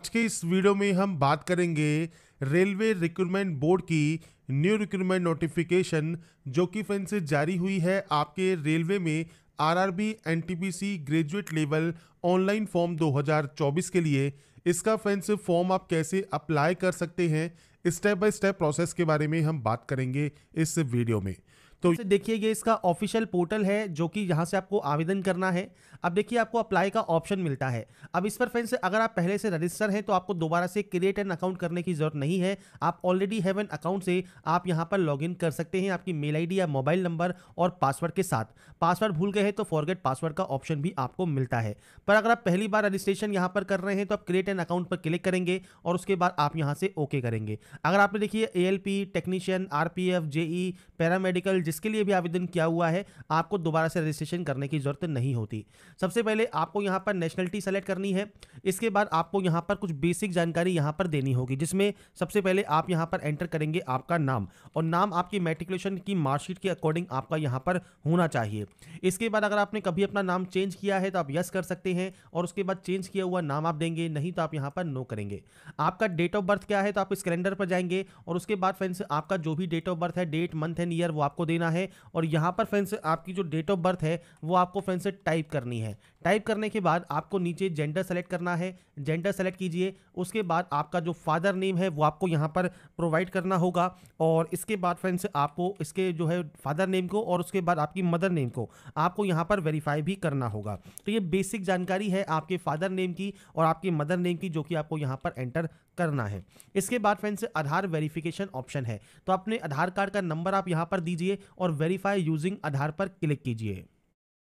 आज के इस वीडियो में हम बात करेंगे रेलवे रिक्रूटमेंट बोर्ड की न्यू रिक्रूटमेंट नोटिफिकेशन जो कि फ्रेंड से जारी हुई है आपके रेलवे में RRB NTPC graduate level online form 2024 के लिए। इसका फ्रेंड्स फॉर्म आप कैसे अप्लाई कर सकते हैं, स्टेप बाय स्टेप प्रोसेस के बारे में हम बात करेंगे इस वीडियो में। तो से देखिए ये इसका ऑफिशियल पोर्टल है जो कि यहाँ से आपको आवेदन करना है। अब देखिए आपको अप्लाई का ऑप्शन मिलता है। अब इस पर फ्रेंड्स अगर आप पहले से रजिस्टर हैं तो आपको दोबारा से क्रिएट एन अकाउंट करने की जरूरत नहीं है। आप ऑलरेडी हैव एन अकाउंट से आप यहाँ पर लॉगिन कर सकते हैं आपकी मेल आईडी या मोबाइल नंबर और पासवर्ड के साथ। पासवर्ड भूल गए हैं तो फॉरगेट पासवर्ड का ऑप्शन भी आपको मिलता है। पर अगर आप पहली बार रजिस्ट्रेशन यहाँ पर कर रहे हैं तो आप क्रिएट एन अकाउंट पर क्लिक करेंगे और उसके बाद आप यहाँ से ओके करेंगे। अगर आपने देखिए ALP technician RPF JE paramedical जिसके लिए भी आवेदन किया हुआ है आपको दोबारा से रजिस्ट्रेशन करने की जरूरत नहीं होती। सबसे पहले आपको यहां पर नेशनलिटी सेलेक्ट करनी है। इसके बाद आपको यहां पर कुछ बेसिक जानकारी यहां पर देनी होगी जिसमें सबसे पहले आप यहां पर एंटर करेंगे आपका नाम, और नाम आपकी मैट्रिकुलेशन की मार्कशीट के अकॉर्डिंग आपका यहां पर होना चाहिए। इसके बाद अगर आपने कभी अपना नाम चेंज किया है तो आप यस कर सकते हैं और उसके बाद चेंज किया हुआ नाम आप देंगे, नहीं तो आप यहां पर नो करेंगे। आपका डेट ऑफ बर्थ क्या है तो आप इस कैलेंडर पर जाएंगे और उसके बाद फ्रेंड्स आपका जो भी डेट ऑफ बर्थ है, डेट मंथ एंड ईयर, वो आपको देना है। और यहाँ पर फ्रेंड्स आपकी जो डेट ऑफ बर्थ है वो आपको फ्रेंड्स टाइप करनी है। टाइप करने के बाद आपको नीचे जेंडर सेलेक्ट करना है, जेंडर सेलेक्ट कीजिए। उसके बाद आपका जो फादर नेम है वो आपको यहाँ पर प्रोवाइड करना होगा और इसके बाद फ्रेंड्स आपको इसके जो है फादर नेम को और उसके बाद आपकी मदर नेम को आपको यहाँ पर वेरीफाई भी करना होगा। तो ये बेसिक जानकारी है आपके फादर नेम की और आपके मदर नेम की जो कि आपको यहाँ पर एंटर करना है। इसके बाद फ्रेंड्स आधार वेरिफिकेशन ऑप्शन है, तो अपने आधार कार्ड का नंबर आप यहाँ पर दीजिए और वेरीफाई यूजिंग आधार पर क्लिक कीजिए।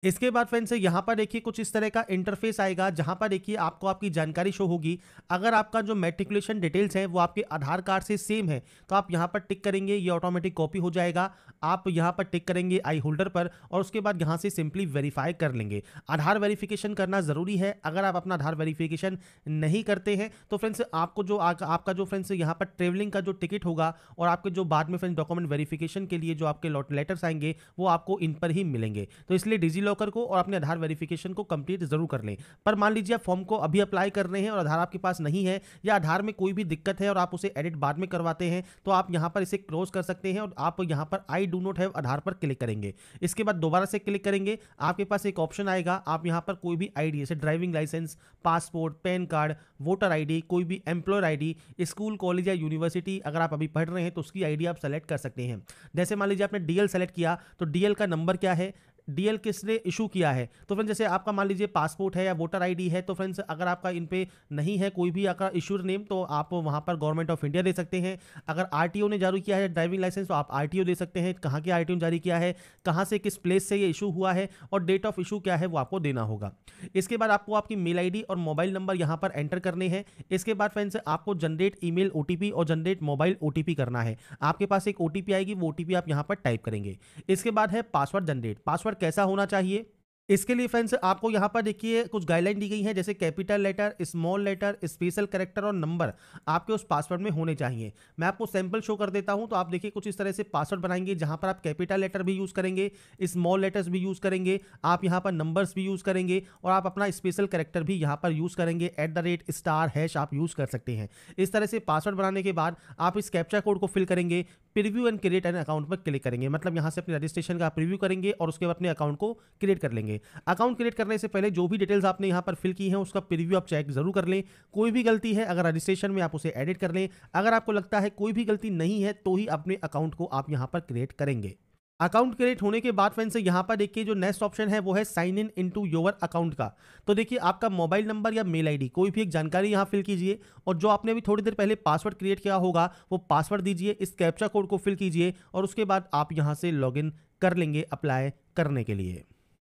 इसके बाद फ्रेंड्स यहाँ पर देखिए कुछ इस तरह का इंटरफेस आएगा जहां पर देखिए आपको आपकी जानकारी शो होगी। अगर आपका जो मैट्रिकुलेशन डिटेल्स है वो आपके आधार कार्ड से सेम है तो आप यहाँ पर टिक करेंगे, ये ऑटोमेटिक कॉपी हो जाएगा। आप यहाँ पर टिक करेंगे आई होल्डर पर और उसके बाद यहाँ से सिंपली वेरीफाई कर लेंगे। आधार वेरिफिकेशन करना जरूरी है। अगर आप अपना आधार वेरिफिकेशन नहीं करते हैं तो फ्रेंड्स आपको जो आपका जो फ्रेंड्स यहाँ पर ट्रेवलिंग का जो टिकट होगा और आपके जो बाद में फ्रेंड्स डॉक्यूमेंट वेरिफिकेशन के लिए जो आपके लेटर्स आएंगे वो आपको इन पर ही मिलेंगे। तो इसलिए डिजी लॉकर को और अपने आधार वेरिफिकेशन को कंप्लीट जरूर कर लें। पर मान लीजिए आप फॉर्म को अभी अप्लाई कर रहे हैं और आधार आपके पास नहीं है या आधार में कोई भी दिक्कत है और आप उसे एडिट बाद में करवाते हैं तो आप यहां पर इसे क्लोज कर सकते हैं और आप यहां पर आई डू नॉट हैव आधार पर क्लिक करेंगे। इसके बाद दोबारा से क्लिक करेंगे, आपके पास एक ऑप्शन आएगा, आप यहां पर कोई भी आईडी जैसे driving licence, passport, PAN card, voter ID, कोई भी एम्प्लॉयर आईडी, स्कूल कॉलेज या यूनिवर्सिटी अगर आप अभी पढ़ रहे हैं तो उसकी आईडी आप सेलेक्ट कर सकते हैं। जैसे मान लीजिए आपने डीएल सेलेक्ट किया तो डीएल का नंबर क्या है, डीएल किसने इशू किया है। तो फ्रेंड्स जैसे आपका मान लीजिए पासपोर्ट है या वोटर आईडी है तो फ्रेंड्स अगर आपका इन पे नहीं है कोई भी आपका इशूर नेम तो आप वहां पर गवर्नमेंट ऑफ इंडिया दे सकते हैं। अगर आरटीओ ने जारी किया है ड्राइविंग लाइसेंस तो आप आरटीओ दे सकते हैं, कहाँ के आरटीओ ने जारी किया है, कहाँ से किस प्लेस से ये इशू हुआ है और डेट ऑफ इशू क्या है वो आपको देना होगा। इसके बाद आपको आपकी मेल आईडी और मोबाइल नंबर यहाँ पर एंटर करने हैं। इसके बाद फ्रेंड्स आपको जनरेट ईमेल ओटीपी और जनरेट मोबाइल ओटीपी करना है। आपके पास एक ओटीपी आएगी, वो ओटीपी आप यहाँ पर टाइप करेंगे। इसके बाद है पासवर्ड जनरेट। पासवर्ड कैसा होना चाहिए इसके लिए फ्रेंड्स आपको यहां पर देखिए कुछ गाइडलाइन दी गई है, जैसे capital letter, small letter, special character और नंबर आपके उस पासवर्ड में होने चाहिए। मैं आपको सैंपल शो कर देता हूं तो आप देखिए कुछ इस तरह से पासवर्ड बनाएंगे जहां पर आप कैपिटल लेटर भी यूज करेंगे, स्मॉल लेटर्स भी यूज करेंगे, आप यहां पर नंबर्स भी यूज करेंगे और आप अपना स्पेशल कैरेक्टर भी यहां पर यूज करेंगे। @ आप यूज कर सकते हैं। इस तरह से पासवर्ड बनाने के बाद आप इस कैप्चा कोड को फिल करेंगे, preview and create an account पर क्लिक करेंगे, मतलब यहां से अपने रजिस्ट्रेशन का प्रीव्यू करेंगे और उसके बाद अपने अकाउंट को क्रिएट कर लेंगे। अकाउंट क्रिएट करने से पहले जो भी डिटेल्स आपने यहां पर फिल की हैं उसका प्रीव्यू आप चेक जरूर कर लें। कोई भी गलती है अगर रजिस्ट्रेशन में आप उसे एडिट कर लें। अगर आपको लगता है कोई भी गलती नहीं है तो ही अपने अकाउंट को आप यहां पर क्रिएट करेंगे। अकाउंट क्रिएट होने के बाद फ्रेंड्स यहाँ पर देखिए जो नेक्स्ट ऑप्शन है वो है sign in into your account का। तो देखिए आपका मोबाइल नंबर या मेल आईडी कोई भी एक जानकारी यहाँ फिल कीजिए और जो आपने अभी थोड़ी देर पहले पासवर्ड क्रिएट किया होगा वो पासवर्ड दीजिए, इस कैप्चा कोड को फिल कीजिए और उसके बाद आप यहाँ से लॉगिन कर लेंगे अप्लाई करने के लिए।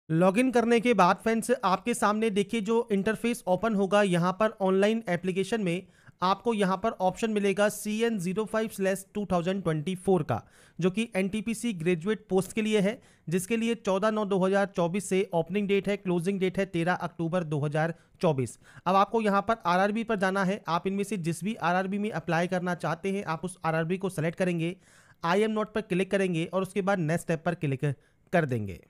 लॉगिन करने के बाद फ्रेंड्स आपके सामने देखिए जो इंटरफेस ओपन होगा, यहाँ पर ऑनलाइन एप्लीकेशन में आपको यहाँ पर ऑप्शन मिलेगा CN05/2024 का, जो कि एनटीपीसी ग्रेजुएट पोस्ट के लिए है, जिसके लिए 14/9/2024 से ओपनिंग डेट है, क्लोजिंग डेट है 13 अक्टूबर 2024। अब आपको यहाँ पर आरआरबी पर जाना है। आप इनमें से जिस भी आरआरबी में अप्लाई करना चाहते हैं आप उस आरआरबी को सेलेक्ट करेंगे, आई एम नॉट पर क्लिक करेंगे और उसके बाद नेक्स्ट स्टेप पर क्लिक कर देंगे।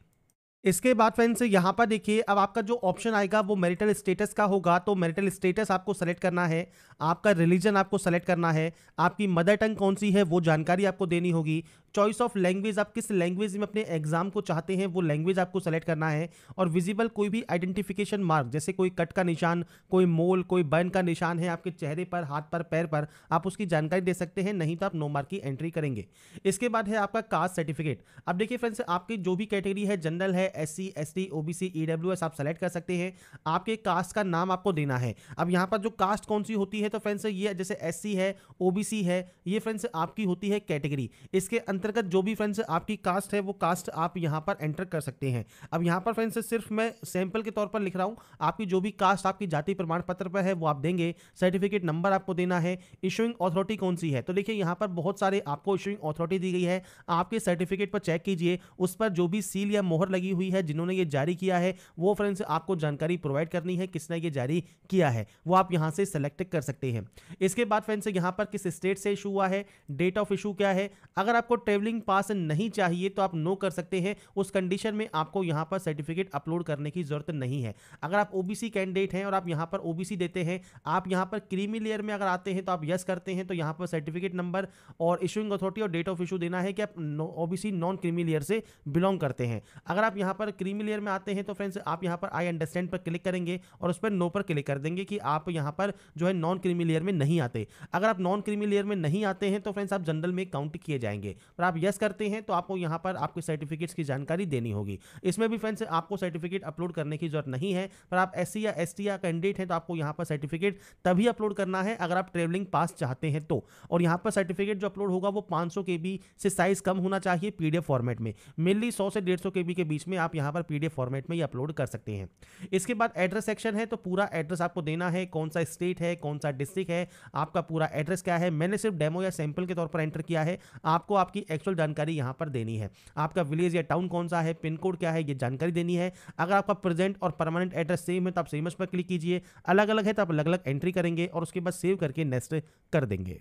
इसके बाद फ्रेंड्स यहाँ पर देखिए, अब आपका जो ऑप्शन आएगा वो मैरिटल स्टेटस का होगा। तो मैरिटल स्टेटस आपको सेलेक्ट करना है, आपका रिलीजन आपको सेलेक्ट करना है, आपकी मदर टंग कौन सी है वो जानकारी आपको देनी होगी। चॉइस ऑफ लैंग्वेज, आप किस लैंग्वेज में अपने एग्जाम को चाहते हैं वो लैंग्वेज आपको सेलेक्ट करना है। और विजिबल कोई भी आइडेंटिफिकेशन मार्क, जैसे कोई कट का निशान, कोई मोल, कोई बर्न का निशान है आपके चेहरे पर, हाथ पर, पैर पर, आप उसकी जानकारी दे सकते हैं, नहीं तो आप नो मार्क की एंट्री करेंगे। इसके बाद है आपका कास्ट सर्टिफिकेट। अब देखिए फ्रेंड्स, आपकी जो भी कैटेगरी है, जनरल है, SC ST OBC EWS, आप सेलेक्ट कर सकते हैं। आपके कास्ट का नाम आपको देना है। अब यहाँ पर जो कास्ट कौन सी होती है, तो फ्रेंड्स ये जैसे SC है, OBC है, ये फ्रेंड्स आपकी होती है कैटेगरी। इसके अंतर्गत जो भी फ्रेंड्स आपकी कास्ट है वो कास्ट आप यहाँ पर एंटर कर सकते हैं। अब यहाँ पर फ्रेंड्स सिर्फ मैं सैंपल के तौर पर लिख रहा हूँ, आपकी जो भी कास्ट आपकी जाति प्रमाण पत्र पर है वो आप देंगे। सर्टिफिकेट नंबर आपको देना है। इशूइंग अथॉरिटी कौन सी है, तो देखिए यहाँ पर बहुत सारे आपको इशूइंग अथॉरिटी दी गई है। आपके सर्टिफिकेट पर चेक कीजिए, उस पर जो भी सील या मोहर लगी हुई है, जिन्होंने ये जारी किया है, वो फ्रेंड्स आपको जानकारी प्रोवाइड करनी है, किसने ये जारी किया है वो आप यहाँ से सेलेक्ट कर सकते हैं। इसके बाद फ्रेंड्स यहाँ पर किस स्टेट से इशू हुआ है, डेट ऑफ इशू क्या है। अगर आपको ट्रेवलिंग पास नहीं चाहिए तो आप नो कर सकते हैं, उस कंडीशन में आपको यहाँ पर सर्टिफिकेट अपलोड करने की जरूरत नहीं है। अगर आप OBC कैंडिडेट हैं और आप यहाँ पर OBC देते हैं, आप यहाँ पर क्रीमी लेयर में अगर आते हैं तो आप यस करते हैं, तो यहाँ पर सर्टिफिकेट नंबर और इशूइंग अथॉरिटी और डेट ऑफ इशू देना है कि आप OBC नॉन क्रीमी लेयर से बिलोंग करते हैं। अगर आप यहाँ पर क्रीमी लेयर में आते हैं तो फ्रेंड्स आप यहाँ पर आई अंडरस्टैंड पर क्लिक करेंगे और उस पर नो पर क्लिक कर देंगे कि आप यहाँ पर जो है नॉन क्रीमी लेयर में नहीं आते। अगर आप नॉन क्रीमी लेयर में नहीं आते हैं तो फ्रेंड्स आप जनरल में काउंट किए जाएंगे, पर आप यस करते हैं तो आपको यहाँ पर आपके सर्टिफिकेट्स की जानकारी देनी होगी। इसमें भी फ्रेंड्स आपको सर्टिफिकेट अपलोड करने की जरूरत नहीं है, पर आप SC या ST या कैंडिडेट हैं तो आपको यहाँ पर सर्टिफिकेट तभी अपलोड करना है अगर आप ट्रेवलिंग पास चाहते हैं तो। और यहाँ पर सर्टिफिकेट जो अपलोड होगा वो 500 KB से साइज कम होना चाहिए PDF फॉर्मेट में। मेनली 100 से 150 KB के बीच में आप यहाँ पर PDF फॉर्मेट में ये अपलोड कर सकते हैं। इसके बाद एड्रेस सेक्शन है, तो पूरा एड्रेस आपको देना है, कौन सा स्टेट है, कौन सा डिस्ट्रिक्ट है, आपका पूरा एड्रेस क्या है। मैंने सिर्फ डेमो या सैंपल के तौर पर एंटर किया है, आपको आपकी एक्चुअल जानकारी यहाँ पर देनी है। आपका विलेज या टाउन कौन सा है, पिन कोड क्या है, ये जानकारी देनी है। अगर आपका प्रेजेंट और परमानेंट एड्रेस सेम है तो आप सेम पर क्लिक कीजिए, अलग अलग है तो आप अलग अलग एंट्री करेंगे और उसके बाद सेव करके नेक्स्ट कर देंगे।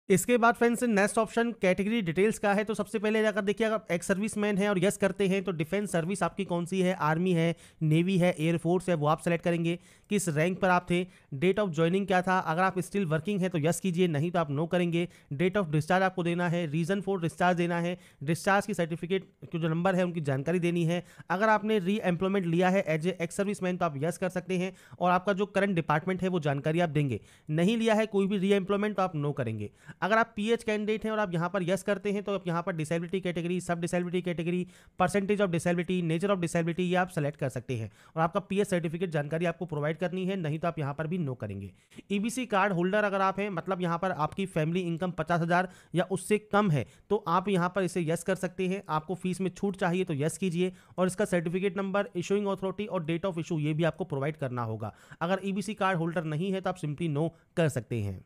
इसके बाद friends next option category details का है। तो सबसे पहले अगर देखिए, अगर एक्स सर्विसमैन है और यस करते हैं तो डिफेंस सर्विस आपकी कौन सी है, आर्मी है, नेवी है, एयरफोर्स है, वो आप सेलेक्ट करेंगे। किस रैंक पर आप थे, डेट ऑफ ज्वाइनिंग क्या था, अगर आप स्टिल वर्किंग है तो यस कीजिए, नहीं तो आप नो करेंगे। डेट ऑफ डिस्चार्ज आपको देना है, रीजन फॉर डिस्चार्ज देना है, डिस्चार्ज की सर्टिफिकेट के जो नंबर है उनकी जानकारी देनी है। अगर आपने री एम्प्लॉयमेंट लिया है एज ए एक्स सर्विसमैन तो आप यस कर सकते हैं और आपका जो करंट डिपार्टमेंट है वो जानकारी आप देंगे। नहीं लिया है कोई भी री एम्प्लॉयमेंट तो आप नो करेंगे। अगर आप PH कैंडिडेट हैं और आप यहाँ पर यस करते हैं तो आप यहाँ पर डिसेबिलिटी कैटेगरी, सब disability category, percentage of disability, nature of disability ये आप सेलेक्ट कर सकते हैं और आपका PH सर्टिफिकेट जानकारी आपको प्रोवाइड करनी है, नहीं तो आप यहाँ पर भी नो करेंगे। EBC कार्ड होल्डर अगर आप हैं, मतलब यहाँ पर आपकी फैमिली इनकम 50,000 या उससे कम है तो आप यहाँ पर इसे यस कर सकते हैं। आपको फीस में छूट चाहिए तो यस कीजिए और इसका सर्टिफिकेट नंबर, इशूइंग अथॉरिटी और डेट ऑफ इशू ये भी आपको प्रोवाइड करना होगा। अगर EBC कार्ड होल्डर नहीं है तो आप सिंपली नो कर सकते हैं।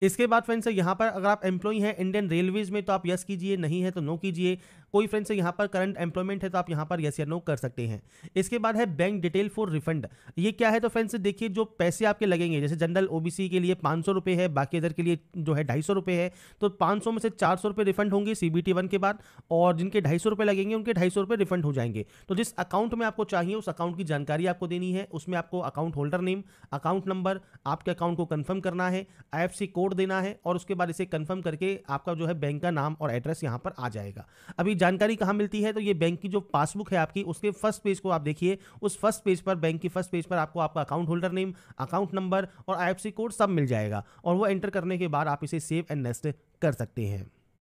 इसके बाद फ्रेंड्स यहाँ पर अगर आप एम्प्लॉई हैं इंडियन रेलवेज में तो आप यस कीजिए, नहीं है तो नो कीजिए। कोई फ्रेंड्स यहाँ पर करंट एम्प्लॉयमेंट है तो आप यहाँ पर यस या नो कर सकते हैं। इसके बाद है बैंक डिटेल फॉर रिफंड। ये क्या है, तो फ्रेंड्स देखिए जो पैसे आपके लगेंगे, जैसे जनरल OBC के लिए 500 रुपये है, बाकी इधर के लिए जो है 250 रुपये है, तो 500 में से 400 रुपये रिफंड होंगे CBT 1 के बाद, और जिनके 250 रुपये लगेंगे उनके 250 रुपये रिफंड हो जाएंगे। तो जिस अकाउंट में आपको चाहिए उस अकाउंट की जानकारी आपको देनी है। उसमें आपको account holder name, account number, आपके अकाउंट को कंफर्म करना है, IFSC कोड देना है और उसके बाद इसे कंफर्म करके आपका जो है बैंक का नाम और एड्रेस यहाँ पर आ जाएगा। अभी जानकारी कहाँ मिलती है, तो ये बैंक की जो पासबुक है आपकी उसके फर्स्ट पेज को आप देखिए। उस फर्स्ट पेज पर, बैंक की फर्स्ट पेज पर आपको आपका account holder name, account number और IFSC कोड सब मिल जाएगा और वो एंटर करने के बाद आप इसे सेव एंड नेक्स्ट कर सकते हैं।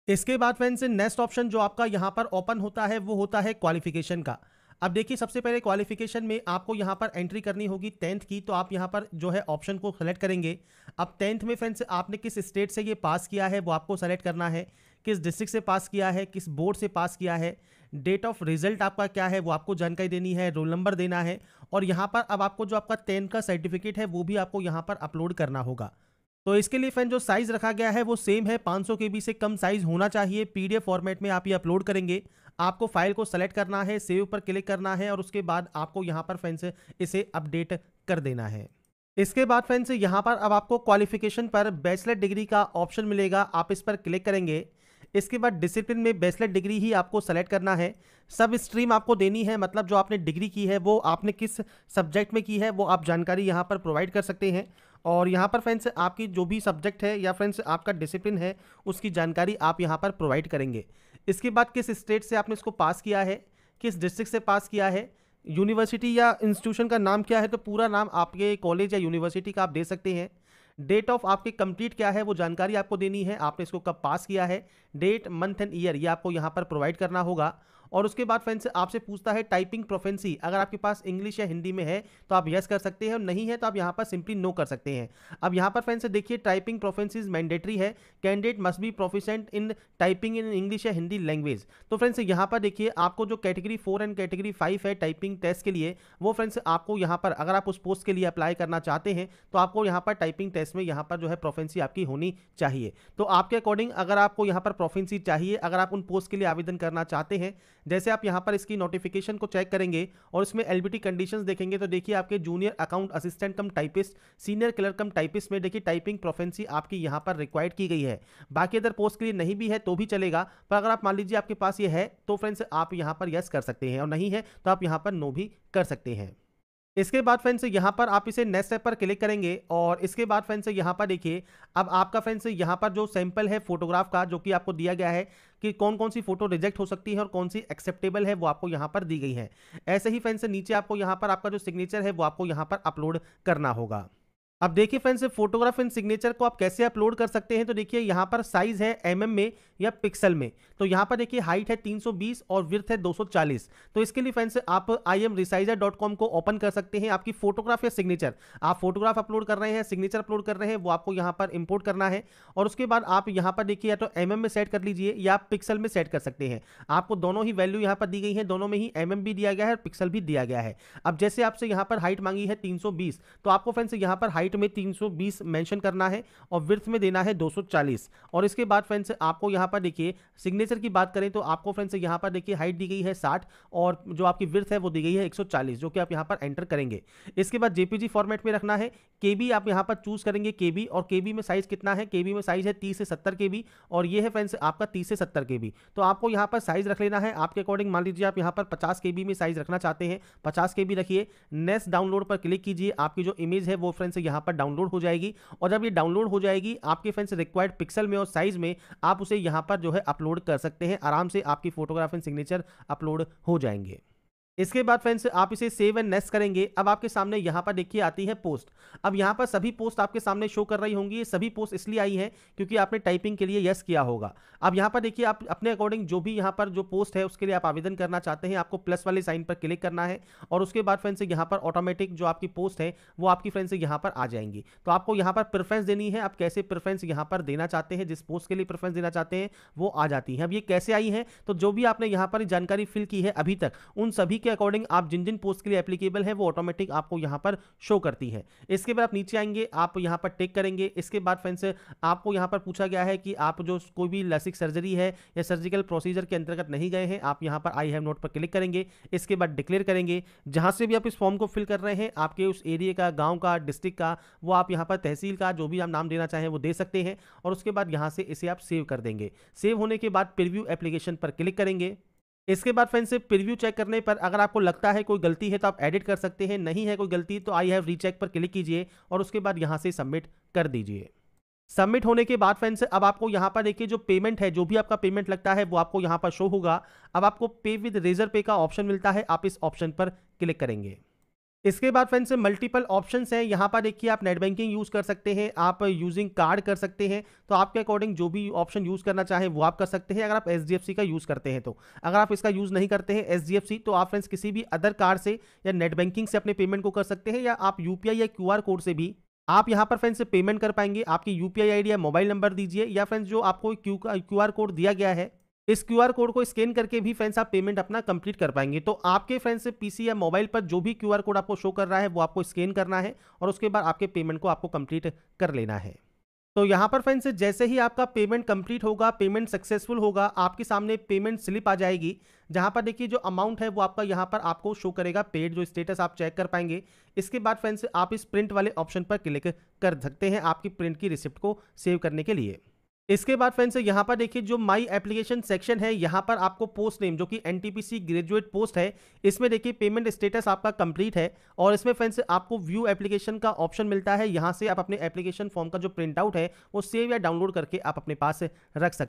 इसके बाद फ्रेंड्स नेक्स्ट ऑप्शन जो आपका यहाँ पर ओपन होता है वो होता है क्वालिफिकेशन का। अब देखिए सबसे पहले क्वालिफिकेशन में आपको यहाँ पर एंट्री करनी होगी 10th की, तो आप यहाँ पर जो है ऑप्शन को सेलेक्ट करेंगे। अब 10th में फ्रेंड्स आपने किस स्टेट से ये पास किया है वो आपको सेलेक्ट करना है, किस डिस्ट्रिक्ट से पास किया है, किस बोर्ड से पास किया है, डेट ऑफ रिजल्ट आपका क्या है वो आपको जानकारी देनी है, रोल नंबर देना है और यहाँ पर अब आपको जो आपका 10th का सर्टिफिकेट है वो भी आपको यहाँ पर अपलोड करना होगा। तो इसके लिए फ्रेंड जो साइज रखा गया है वो सेम है, 500 KB से कम साइज होना चाहिए। PDF फॉर्मेट में आप ये अपलोड करेंगे। आपको फाइल को सेलेक्ट करना है, सेव पर क्लिक करना है और उसके बाद आपको यहाँ पर फ्रेंड्स इसे अपडेट कर देना है। इसके बाद फ्रेंड्स यहाँ पर अब आपको क्वालिफिकेशन पर बैचलर डिग्री का ऑप्शन मिलेगा, आप इस पर क्लिक करेंगे। इसके बाद डिसिप्लिन में बैचलर डिग्री ही आपको सेलेक्ट करना है। सब स्ट्रीम आपको देनी है, मतलब जो आपने डिग्री की है वो आपने किस सब्जेक्ट में की है वो आप जानकारी यहाँ पर प्रोवाइड कर सकते हैं। और यहाँ पर फ्रेंड्स आपकी जो भी सब्जेक्ट है या फ्रेंड्स आपका डिसिप्लिन है उसकी जानकारी आप यहाँ पर प्रोवाइड करेंगे। इसके बाद किस स्टेट से आपने इसको पास किया है, किस डिस्ट्रिक्ट से पास किया है, यूनिवर्सिटी या इंस्टीट्यूशन का नाम क्या है, तो पूरा नाम आपके कॉलेज या यूनिवर्सिटी का आप दे सकते हैं। डेट ऑफ आपके कंप्लीट क्या है वो जानकारी आपको देनी है, आपने इसको कब पास किया है, डेट मंथ एंड ईयर ये आपको यहाँ पर प्रोवाइड करना होगा। और उसके बाद फ्रेंड्स आपसे पूछता है टाइपिंग प्रोफेंसी, अगर आपके पास इंग्लिश या हिंदी में है तो आप यस कर सकते हैं, और नहीं है तो आप यहाँ पर सिंपली नो कर सकते हैं। अब यहाँ पर फ्रेंड्स देखिए टाइपिंग प्रोफेंसी इज मैंडेटरी है, candidate must be proficient in typing in English या हिंदी लैंग्वेज। तो फ्रेंड्स यहाँ पर देखिए आपको जो कैटेगरी 4 एंड कैटेगरी 5 है टाइपिंग टेस्ट के लिए, वो फ्रेंड्स आपको यहाँ पर अगर आप उस पोस्ट के लिए अप्लाई करना चाहते हैं तो आपको यहाँ पर टाइपिंग टेस्ट में यहाँ पर जो है प्रोफेंसी आपकी होनी चाहिए। तो आपके अकॉर्डिंग अगर आपको यहाँ पर प्रोफेंसी चाहिए, अगर आप उन पोस्ट के लिए आवेदन करना चाहते हैं, जैसे आप यहाँ पर इसकी नोटिफिकेशन को चेक करेंगे और इसमें एलबीटी कंडीशंस देखेंगे तो देखिए आपके जूनियर अकाउंट असिस्टेंट कम टाइपिस्ट, सीनियर क्लर्क कम टाइपिस्ट में देखिए टाइपिंग प्रोफेंसी आपकी यहाँ पर रिक्वायर्ड की गई है। बाकी अदर पोस्ट के लिए नहीं भी है तो भी चलेगा, पर अगर आप मान लीजिए आपके पास ये है तो फ्रेंड्स आप यहाँ पर यस कर सकते हैं, और नहीं है तो आप यहाँ पर नो भी कर सकते हैं। इसके बाद फ्रेंड्स यहाँ पर आप इसे नेक्स्ट स्टेप पर क्लिक करेंगे और इसके बाद फ्रेंड्स यहाँ पर देखिए अब आपका फ्रेंड्स यहाँ पर जो सैंपल है फोटोग्राफ का जो कि आपको दिया गया है कि कौन कौन सी फोटो रिजेक्ट हो सकती है और कौन सी एक्सेप्टेबल है वो आपको यहाँ पर दी गई है। ऐसे ही फ्रेंड्स नीचे आपको यहाँ पर आपका जो सिग्नेचर है वो आपको यहाँ पर अपलोड करना होगा। अब देखिए फ्रेंड्स फोटोग्राफ एंड सिग्नेचर को आप कैसे अपलोड कर सकते हैं, तो देखिए यहाँ पर साइज है एमएम में या पिक्सल में, तो यहाँ पर देखिए हाइट है 320 और विड्थ है 240। तो इसके लिए फ्रेंड्स आप imresizer.com को ओपन कर सकते हैं। आपकी फोटोग्राफ या सिग्नेचर, आप फोटोग्राफ अपलोड कर रहे हैं, सिग्नेचर अपलोड कर रहे हैं, वो आपको यहाँ पर इंपोर्ट करना है। और उसके बाद आप यहाँ पर देखिए या तो एमएम में सेट कर लीजिए या आप पिक्सल में सेट कर सकते हैं। आपको दोनों ही वैल्यू यहाँ पर दी गई है, दोनों में ही एमएम भी दिया गया है और पिक्सल भी दिया गया है। अब जैसे आपसे यहाँ पर हाइट मांगी है 320, तो आपको फ्रेंड्स यहाँ पर हाइट में 320 मेंशन करना है और विड्थ में देना है 240। और इसके बाद फ्रेंड्स आपको यहाँ पर देखिए सिग्नेचर की बात करें तो आपको फ्रेंड्स यहाँ पर देखिए हाइट दी गई है 60 और जो आपकी विड्थ है वो दी गई है 140, जो कि आप यहाँ पर एंटर करेंगे। इसके बाद जेपीजी फॉर्मेट में रखना है। केबी आप यहाँ पर चूज करेंगे केबी, और केबी में साइज कितना है, केबी में साइज है 30 से 70 केबी और ये है फ्रेंड्स आपका 30 से 70 केबी। तो आपको यहाँ पर साइज रख लेना है आपके अकॉर्डिंग। मान लीजिए आप यहाँ पर 50 केबी में साइज रखना चाहते हैं, 50 केबी रखिए। नेक्स्ट डाउनलोड पर क्लिक कीजिए, आपकी जो इमेज है वो फ्रेंड्स यहाँ पर डाउनलोड हो जाएगी। और जब ये डाउनलोड हो जाएगी आपके फ्रेंड्स रिक्वायर्ड पिक्सल में और साइज में आप उसे यहाँ पर जो है अपलोड कर सकते हैं। आराम से आपकी फोटोग्राफ एंड सिग्नेचर अपलोड हो जाएंगे। इसके बाद फ्रेंड्स आप इसे सेव एंड नेक्स्ट करेंगे। अब आपके सामने यहाँ पर देखिए आती है पोस्ट। अब यहाँ पर सभी पोस्ट आपके सामने शो कर रही होंगी। ये सभी पोस्ट इसलिए आई है क्योंकि आपने टाइपिंग के लिए यस किया होगा। अब यहाँ पर देखिए आप अपने अकॉर्डिंग जो भी यहाँ पर जो पोस्ट है उसके लिए आप आवेदन करना चाहते हैं, आपको प्लस वाले साइन पर क्लिक करना है और उसके बाद फ्रेंड्स यहाँ पर ऑटोमेटिक जो आपकी पोस्ट है वो आपकी फ्रेंड्स यहाँ पर आ जाएंगी। तो आपको यहाँ पर प्रेफरेंस देनी है। आप कैसे प्रेफरेंस यहाँ पर देना चाहते हैं, जिस पोस्ट के लिए प्रेफरेंस देना चाहते हैं वो आ जाती है। अब ये कैसे आई है, तो जो भी आपने यहाँ पर जानकारी फिल की है अभी तक उन सभी के अकॉर्डिंग आप जिन पोस्ट के लिए एप्लीकेबल है वो ऑटोमेटिक आपको यहां पर शो करती है। इसके बाद आप नीचे आएंगे, आप यहां पर टिक करेंगे। इसके बाद फ्रेंड्स आपको यहां पर पूछा गया है कि आप जो कोई भी लसिक सर्जरी है या सर्जिकल प्रोसीजर के अंतर्गत नहीं गए हैं, आप यहां पर आई हैव नोट पर क्लिक करेंगे। इसके बाद डिक्लेयर करेंगे। जहां से भी आप इस फॉर्म को फिल कर रहे हैं, आपके उस एरिया का, गांव का, डिस्ट्रिक्ट का, वो आप यहां पर तहसील का जो भी आप नाम देना चाहें वो दे सकते हैं। और उसके बाद यहां से इसे आप सेव कर देंगे। सेव होने के बाद प्रीव्यू एप्लीकेशन पर क्लिक करेंगे। इसके बाद फ्रेंड्स प्रीव्यू चेक करने पर अगर आपको लगता है कोई गलती है तो आप एडिट कर सकते हैं, नहीं है कोई गलती तो आई हैव रीचेक पर क्लिक कीजिए और उसके बाद यहां से सबमिट कर दीजिए। सबमिट होने के बाद फ्रेंड्स अब आपको यहां पर देखिए जो पेमेंट है, जो भी आपका पेमेंट लगता है वो आपको यहां पर शो होगा। अब आपको पे विद रेजर पे का ऑप्शन मिलता है, आप इस ऑप्शन पर क्लिक करेंगे। इसके बाद फ्रेंड्स मल्टीपल ऑप्शंस हैं। यहाँ पर देखिए आप नेट बैंकिंग यूज़ कर सकते हैं, आप यूजिंग कार्ड कर सकते हैं। तो आपके अकॉर्डिंग जो भी ऑप्शन यूज़ करना चाहें वो आप कर सकते हैं। अगर आप एचडीएफसी का यूज़ करते हैं तो, अगर आप इसका यूज़ नहीं करते हैं एचडीएफसी, तो आप फ्रेंड्स किसी भी अदर कार्ड से या नेट बैंकिंग से अपने पेमेंट को कर सकते हैं, या आप यूपीआई या क्यूआर कोड से भी आप यहाँ पर फ्रेंड्स पेमेंट कर पाएंगे। आपकी यूपीआई आईडी या मोबाइल नंबर दीजिए, या फ्रेंड्स जो आपको क्यूआर कोड दिया गया है इस क्यूआर कोड को स्कैन करके भी फ्रेंड्स आप पेमेंट अपना कंप्लीट कर पाएंगे। तो आपके फ्रेंड्स पीसी या मोबाइल पर जो भी क्यूआर कोड आपको शो कर रहा है वो आपको स्कैन करना है और उसके बाद आपके पेमेंट को आपको कंप्लीट कर लेना है। तो यहाँ पर फ्रेंड्स जैसे ही आपका पेमेंट कंप्लीट होगा, पेमेंट सक्सेसफुल होगा, आपके सामने पेमेंट स्लिप आ जाएगी। जहाँ पर देखिए जो अमाउंट है वो आपका यहाँ पर आपको शो करेगा पेड, जो स्टेटस आप चेक कर पाएंगे। इसके बाद फ्रेंड्स आप इस प्रिंट वाले ऑप्शन पर क्लिक कर सकते हैं आपकी प्रिंट की रिसिप्ट को सेव करने के लिए। इसके बाद फ्रेंड्स यहाँ पर देखिए जो माई एप्लीकेशन सेक्शन है, यहाँ पर आपको पोस्ट नेम जो कि एनटीपीसी ग्रेजुएट पोस्ट है, इसमें देखिए पेमेंट स्टेटस आपका कंप्लीट है और इसमें फ्रेंड्स आपको व्यू एप्लीकेशन का ऑप्शन मिलता है। यहाँ से आप अपने एप्लीकेशन फॉर्म का जो प्रिंट आउट है वो सेव या डाउनलोड करके आप अपने पास रख सकते हैं।